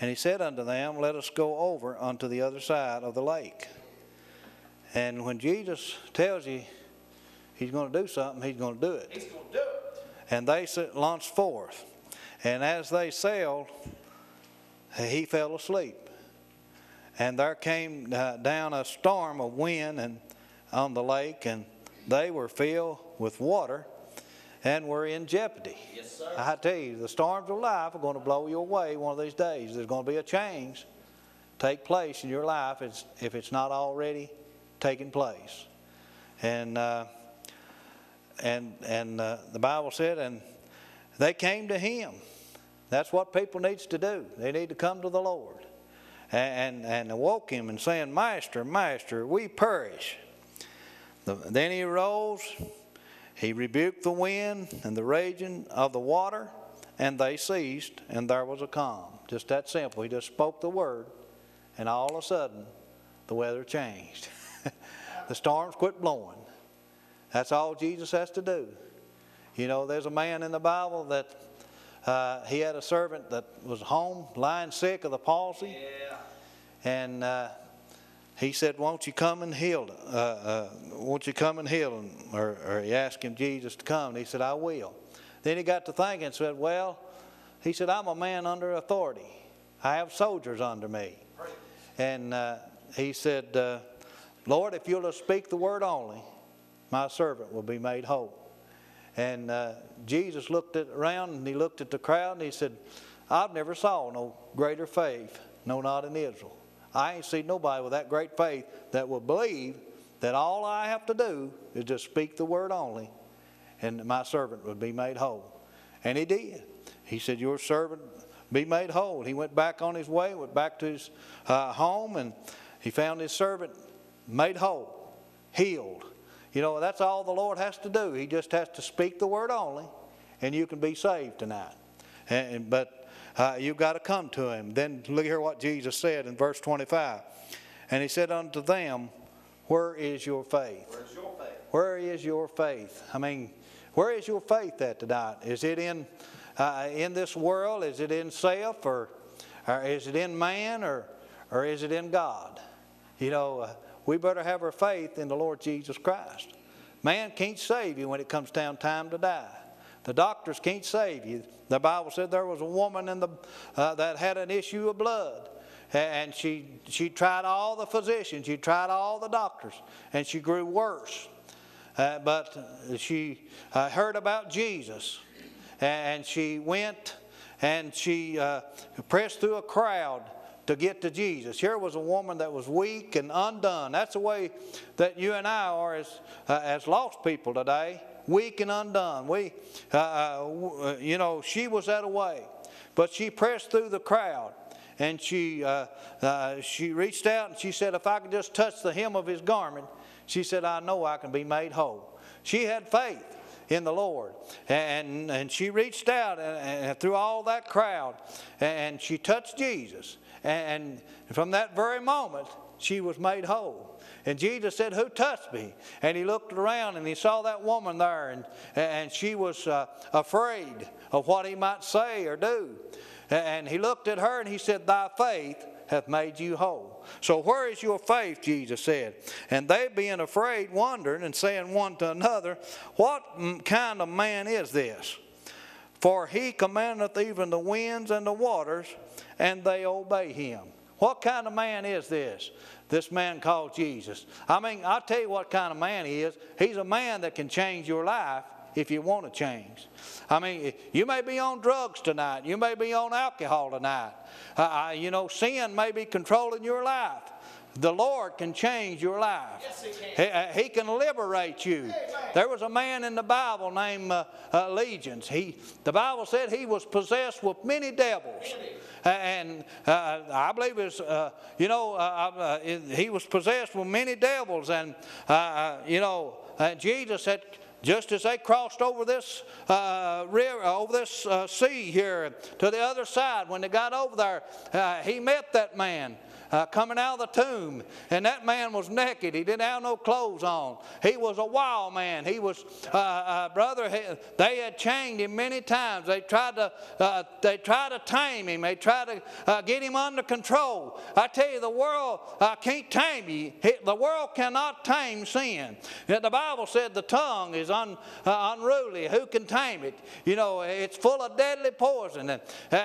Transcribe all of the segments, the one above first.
And he said unto them, Let us go over unto the other side of the lake. And when Jesus tells you he's going to do something, he's going to do it. He's going to do it. And they launched forth. And as they sailed, he fell asleep. And there came down a storm of wind and on the lake, and they were filled with water and were in jeopardy. Yes, sir. I tell you, the storms of life are going to blow you away one of these days. There's going to be a change take place in your life if it's not already taking place. And the Bible said, and they came to him. That's what people needs to do. They need to come to the Lord. And awoke him and saying, Master, Master, we perish. Then he arose, he rebuked the wind and the raging of the water, and they ceased, and there was a calm. Just that simple. He just spoke the word, and all of a sudden, the weather changed. The storms quit blowing. That's all Jesus has to do. You know, there's a man in the Bible that he had a servant that was home, lying sick of the palsy. Yeah. And he said, won't you come and heal? Won't you come and heal him? Or he asked him, Jesus, to come. And he said, I will. Then he got to thinking and said, well, he said, I'm a man under authority. I have soldiers under me. And he said, Lord, if you'll just speak the word only, my servant will be made whole. And Jesus looked around and he looked at the crowd and he said, I've never saw no greater faith, no, not in Israel. I ain't seen nobody with that great faith that will believe that all I have to do is just speak the word only and my servant would be made whole. And he did. He said, your servant be made whole. He went back on his way, went back to his home, and he found his servant made whole, healed. You know, that's all the Lord has to do. He just has to speak the word only, and you can be saved tonight. But you've got to come to him. Then look here what Jesus said in verse 25. And he said unto them, where is your faith? Where's your faith? Where is your faith? I mean, where is your faith at tonight? Is it in this world? Is it in self? Or is it in man? Or is it in God? You know, we better have our faith in the Lord Jesus Christ. Man can't save you when it comes down time to die. The doctors can't save you. The Bible said there was a woman that had an issue of blood. And she tried all the physicians. She tried all the doctors. And she grew worse. But she heard about Jesus. And she went and she pressed through a crowd to get to Jesus. Here was a woman that was weak and undone. That's the way that you and I are as lost people today. Weak and undone. You know, she was that way. But she pressed through the crowd. And she reached out and she said, if I could just touch the hem of his garment, she said, I know I can be made whole. She had faith in the Lord. And she reached out and through all that crowd and she touched Jesus. And from that very moment, she was made whole. And Jesus said, who touched me? And he looked around and he saw that woman there. And she was afraid of what he might say or do. And he looked at her and he said, thy faith hath made you whole. So where is your faith, Jesus said. And they being afraid, wondering and saying one to another, what kind of man is this? For he commandeth even the winds and the waters, and they obey him. What kind of man is this? This man called Jesus. I mean, I'll tell you what kind of man he is. He's a man that can change your life if you want to change. I mean, you may be on drugs tonight. You may be on alcohol tonight. You know, sin may be controlling your life. The Lord can change your life. Yes, He can. He can liberate you. Amen. There was a man in the Bible named Legions. The Bible said he was possessed with many devils. And I believe it was, he was possessed with many devils. And, Jesus had, just as they crossed over this river, over this sea here to the other side, when they got over there, he met that man. coming out of the tomb, and that man was naked. He didn't have no clothes on. He was a wild man. He was, brother, they had chained him many times. They tried to tame him. They tried to get him under control. I tell you, the world can't tame you. The world cannot tame sin. The Bible said the tongue is unruly. Who can tame it? You know, it's full of deadly poison. And,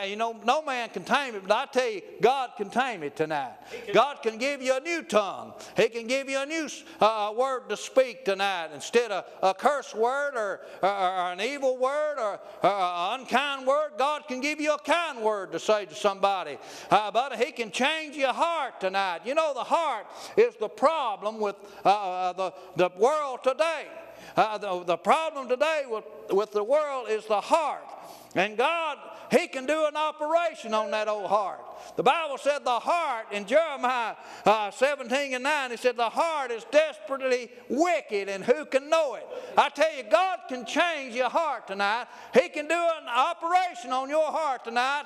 you know, no man can tame it, but I tell you, God can tame it tonight. God can give you a new tongue. He can give you a new word to speak tonight. Instead of a curse word or an evil word or an unkind word, God can give you a kind word to say to somebody. But He can change your heart tonight. You know, the heart is the problem with the world today. The problem today with the world is the heart. And God, He can do an operation on that old heart. The Bible said the heart, in Jeremiah 17:9, it said the heart is desperately wicked, and who can know it? I tell you, God can change your heart tonight. He can do an operation on your heart tonight.